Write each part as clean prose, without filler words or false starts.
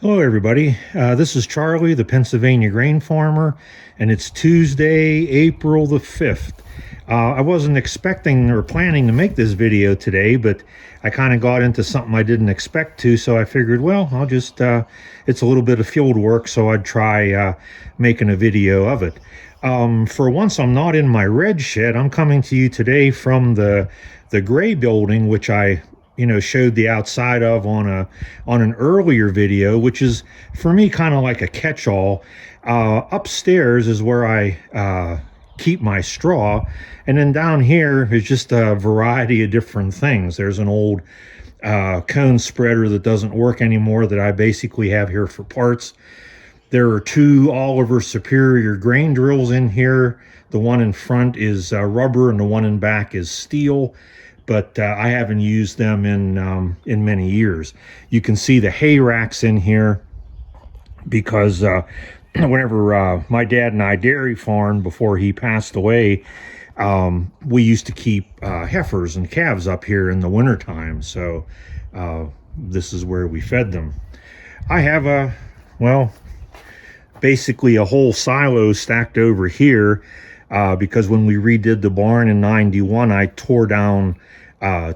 Hello, everybody. This is Charlie, the Pennsylvania grain farmer, and it's Tuesday, April the 5th. I wasn't expecting or planning to make this video today, but I kind of got into something I didn't expect to, so I figured, well, I'll just, it's a little bit of field work, so I'd try making a video of it. For once, I'm not in my red shed. I'm coming to you today from the gray building, which I showed the outside of on an earlier video, which is for me kind of like a catch-all. Upstairs is where I keep my straw, and then down here is just a variety of different things. There's an old cone spreader that doesn't work anymore that I basically have here for parts. There are two Oliver Superior grain drills in here. The one in front is rubber and the one in back is steel, but I haven't used them in many years. You can see the hay racks in here because whenever my dad and I dairy farmed before he passed away, we used to keep heifers and calves up here in the wintertime. So this is where we fed them. I have basically a whole silo stacked over here because when we redid the barn in '91, I tore down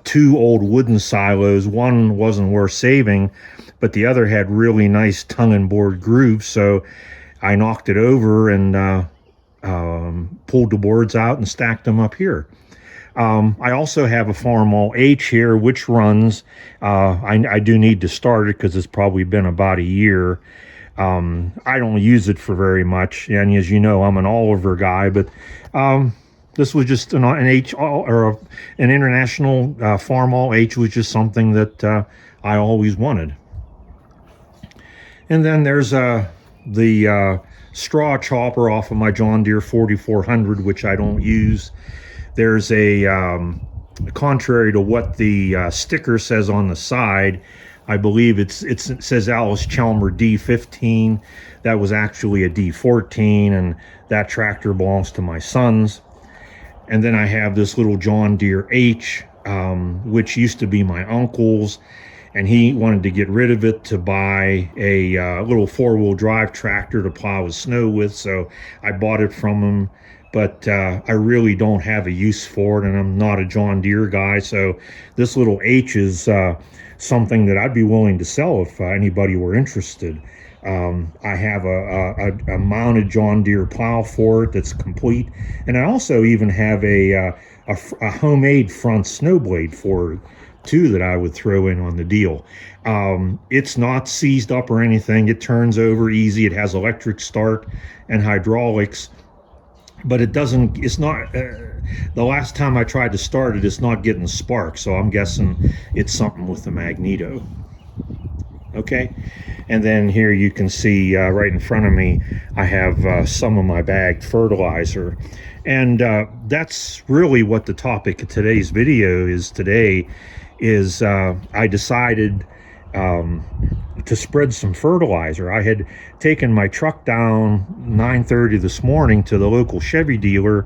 two old wooden silos. One wasn't worth saving, but the other had really nice tongue and board grooves, so I knocked it over and pulled the boards out and stacked them up here. I also have a Farmall H here, which runs. I do need to start it because it's probably been about a year. I don't use it for very much, and as you know, I'm an Oliver guy, but this was just an H or an international Farmall H was just something that I always wanted. And then there's the straw chopper off of my John Deere 4400, which I don't use. There's contrary to what the sticker says on the side, I believe it says Alice Chalmer D15. That was actually a D14, and that tractor belongs to my sons. And then I have this little John Deere H, which used to be my uncle's, and he wanted to get rid of it to buy a little four-wheel drive tractor to plow his snow with, so I bought it from him. But I really don't have a use for it, and I'm not a John Deere guy, so this little H is something that I'd be willing to sell if anybody were interested. I have a mounted John Deere plow for it that's complete, and I also even have a homemade front snow blade for it too that I would throw in on the deal. It's not seized up or anything. It turns over easy. It has electric start and hydraulics, but it's not, the last time I tried to start it, it's not getting sparks, so I'm guessing it's something with the magneto. Okay, and then here you can see right in front of me, I have some of my bagged fertilizer, and that's really what the topic of today's video is today, is I decided to spread some fertilizer. I had taken my truck down 9:30 this morning to the local Chevy dealer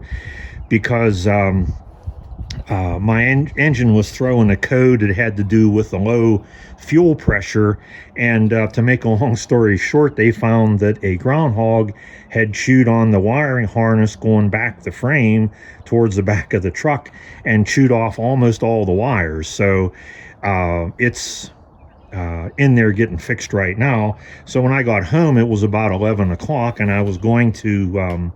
because my engine was throwing a code that had to do with the low fuel pressure, and to make a long story short, they found that a groundhog had chewed on the wiring harness going back the frame towards the back of the truck and chewed off almost all the wires. So it's in there getting fixed right now. So when I got home, it was about 11 o'clock, and I was going to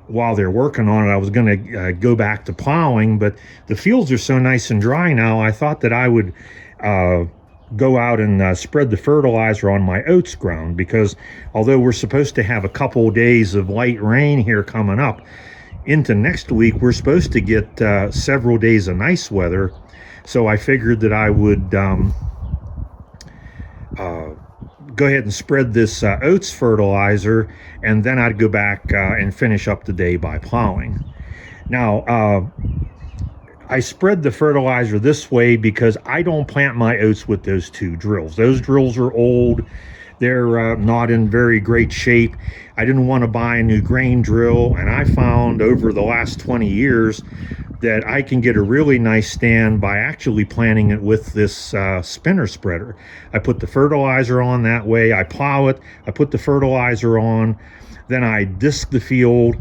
while they're working on it, I was going to go back to plowing, but the fields are so nice and dry now, I thought that I would go out and spread the fertilizer on my oats ground, because although we're supposed to have a couple days of light rain here coming up into next week, we're supposed to get several days of nice weather. So I figured that I would go ahead and spread this oats fertilizer, and then I'd go back and finish up the day by plowing. Now, I spread the fertilizer this way because I don't plant my oats with those two drills. Those drills are old. They're not in very great shape. I didn't want to buy a new grain drill, and I found over the last 20 years that I can get a really nice stand by actually planting it with this spinner spreader. I put the fertilizer on that way, I plow it, I put the fertilizer on, then I disc the field,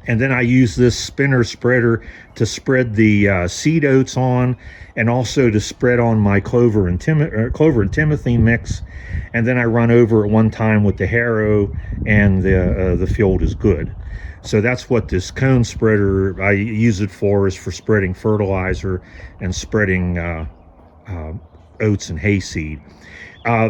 and then I use this spinner spreader to spread the seed oats on, and also to spread on my clover and timothy mix. And then I run over at one time with the harrow, and the field is good. So that's what this cone spreader, I use it for, is for spreading fertilizer and spreading oats and hayseed.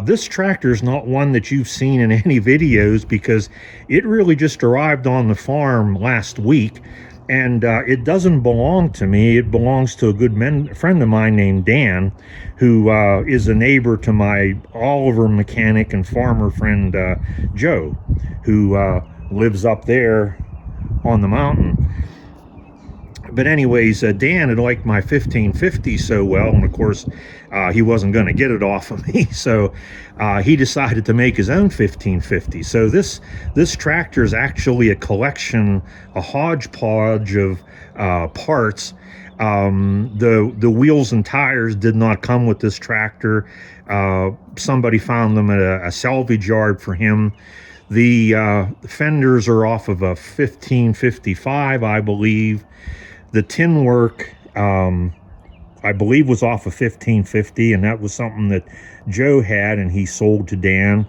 This tractor is not one that you've seen in any videos, because it really just arrived on the farm last week, and it doesn't belong to me. It belongs to a good friend of mine named Dan, who is a neighbor to my Oliver mechanic and farmer friend Joe, who lives up there on the mountain. But anyways, Dan had liked my 1550 so well, and of course he wasn't going to get it off of me, so he decided to make his own 1550. So this tractor is actually a collection, a hodgepodge of parts. The wheels and tires did not come with this tractor. Somebody found them at a salvage yard for him. The fenders are off of a 1555, I believe. The tin work, I believe, was off of 1550, and that was something that Joe had and he sold to Dan.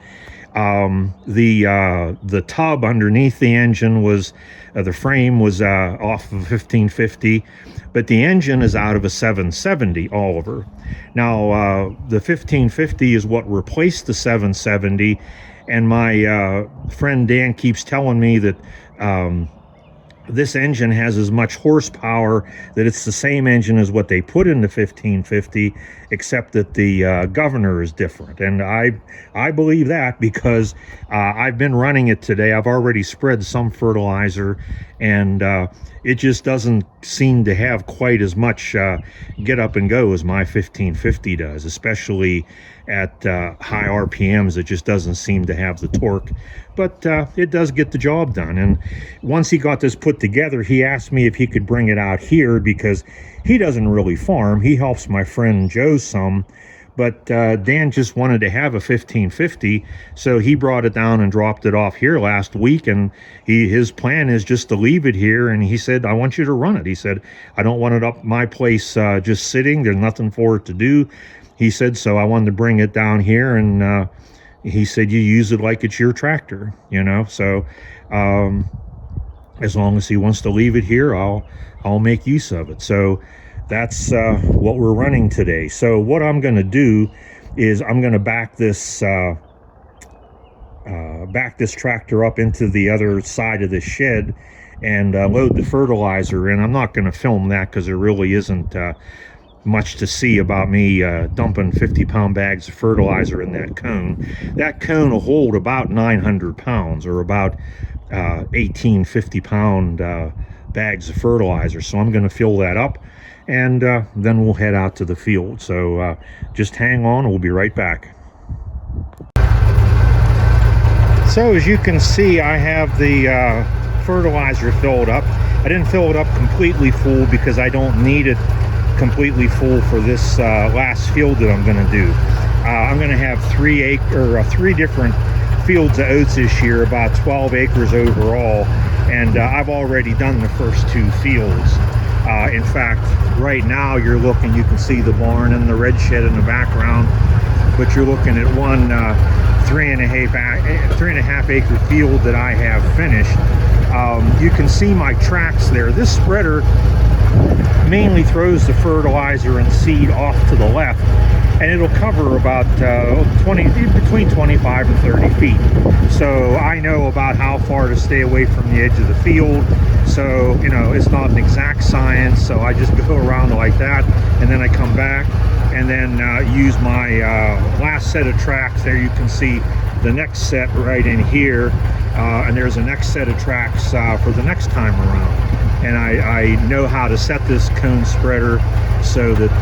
The tub underneath the engine was, the frame was off of 1550, but the engine is out of a 770 Oliver. Now, the 1550 is what replaced the 770, and my friend Dan keeps telling me that this engine has as much horsepower, that it's the same engine as what they put in the 1550, except that the governor is different. And I believe that, because I've been running it today. I've already spread some fertilizer, and it just doesn't seem to have quite as much get up and go as my 1550 does, especially at high RPMs. It just doesn't seem to have the torque, but it does get the job done. And once he got this put together, he asked me if he could bring it out here, because he doesn't really farm. He helps my friend Joe some, but Dan just wanted to have a 1550, so he brought it down and dropped it off here last week, and his plan is just to leave it here. And he said, I want you to run it. He said, I don't want it up my place just sitting. There's nothing for it to do. He said, so I wanted to bring it down here, and he said, you use it like it's your tractor, you know. So as long as he wants to leave it here, I'll make use of it. So that's what we're running today. So what I'm going to do is I'm going to back this tractor up into the other side of the shed and load the fertilizer in. I'm not going to film that, because there really isn't much to see about me dumping 50-pound bags of fertilizer in that cone. That cone will hold about 900 pounds, or about 18 50-pound bags of fertilizer. So I'm going to fill that up, and then we'll head out to the field. So just hang on, and we'll be right back. So as you can see, I have the fertilizer filled up. I didn't fill it up completely full, because I don't need it completely full for this last field that I'm going to do. I'm going to have 3 different fields of oats this year, about 12 acres overall, and I've already done the first 2 fields. In fact, right now you can see the barn and the red shed in the background, but you're looking at one 3.5 acre field that I have finished. You can see my tracks there. This spreader mainly throws the fertilizer and seed off to the left, and it'll cover about between 25 and 30 feet. So I know about how far to stay away from the edge of the field. So, you know, it's not an exact science, so I just go around like that, and then I come back and then use my last set of tracks. There you can see the next set right in here, and there's a next set of tracks for the next time around. And I know how to set this cone spreader so that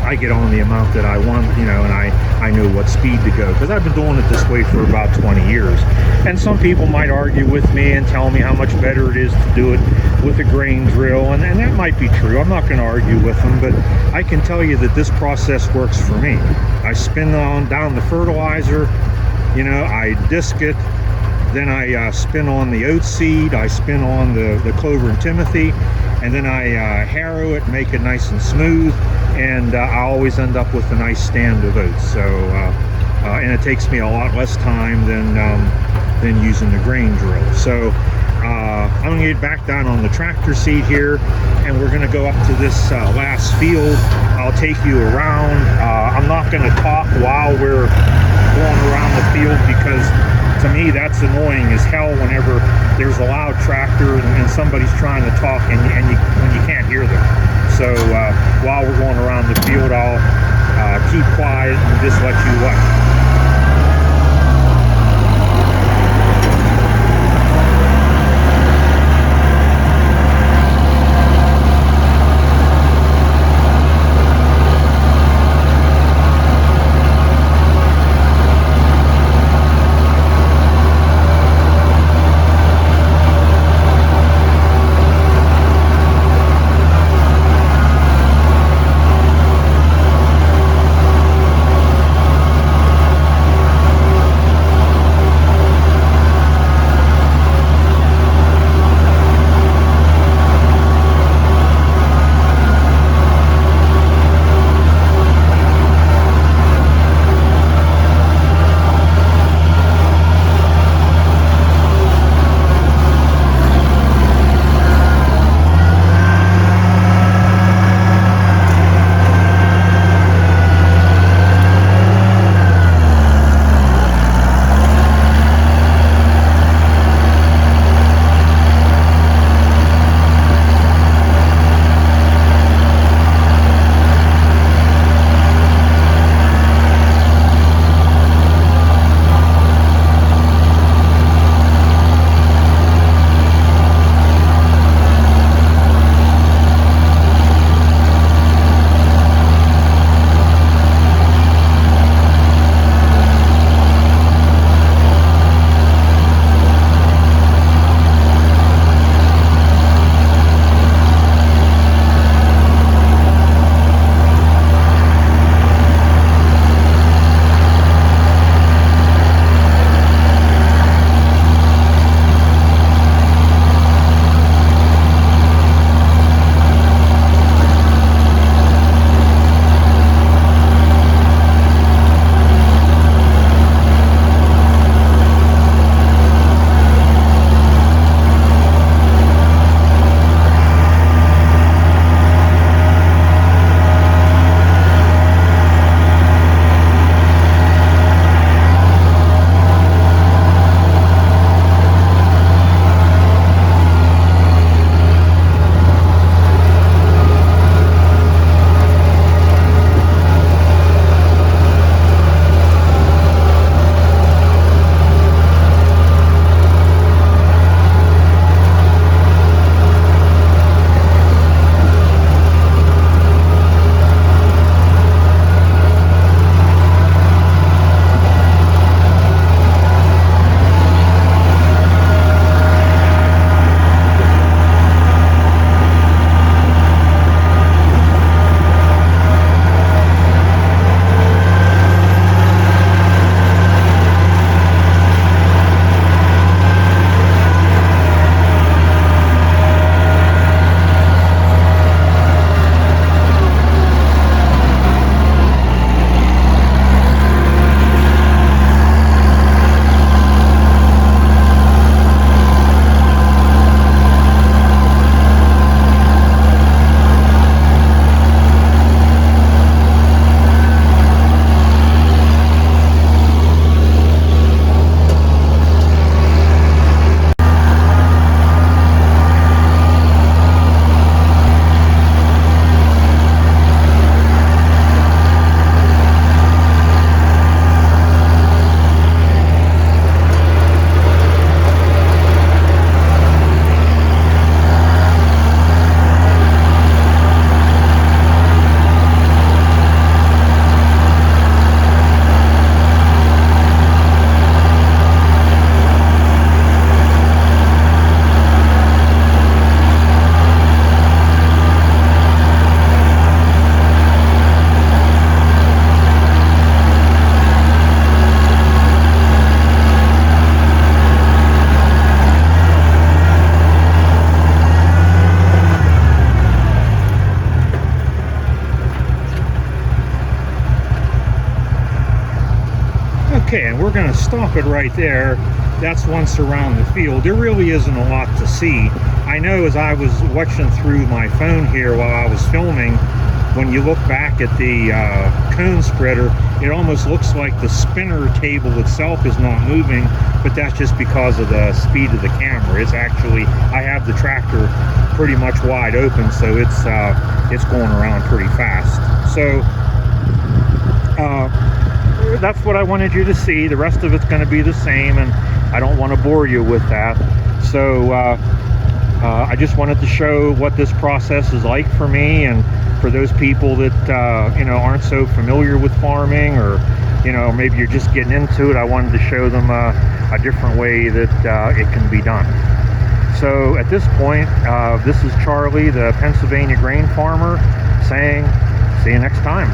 I get on the amount that I want, you know, and I know what speed to go, because I've been doing it this way for about 20 years. And some people might argue with me and tell me how much better it is to do it with a grain drill, and that might be true. I'm not going to argue with them, but I can tell you that this process works for me. I spin down the fertilizer, you know, I disc it, then I spin on the oat seed, I spin on the clover and timothy, and then I harrow it, make it nice and smooth, and I always end up with a nice stand of oats. So, and it takes me a lot less time than using the grain drill. So I'm going to get back down on the tractor seat here, and we're going to go up to this last field. I'll take you around. I'm not going to talk while we're going around the field, because to me that's annoying as hell whenever there's a loud tractor and somebody's trying to talk and you can't hear them. So while we're going around the field, I'll keep quiet and just let you watch. Okay, and we're going to stop it right there. That's once around the field. There really isn't a lot to see. I know as I was watching through my phone here while I was filming, when you look back at the cone spreader, it almost looks like the spinner table itself is not moving, but that's just because of the speed of the camera. It's actually, I have the tractor pretty much wide open, so it's going around pretty fast. So that's what I wanted you to see. The rest of it's going to be the same, and I don't want to bore you with that. So I just wanted to show what this process is like for me, and for those people that you know, aren't so familiar with farming, or you know, maybe you're just getting into it. I wanted to show them a different way that it can be done. So at this point, this is Charlie, the Pennsylvania grain farmer, saying see you next time.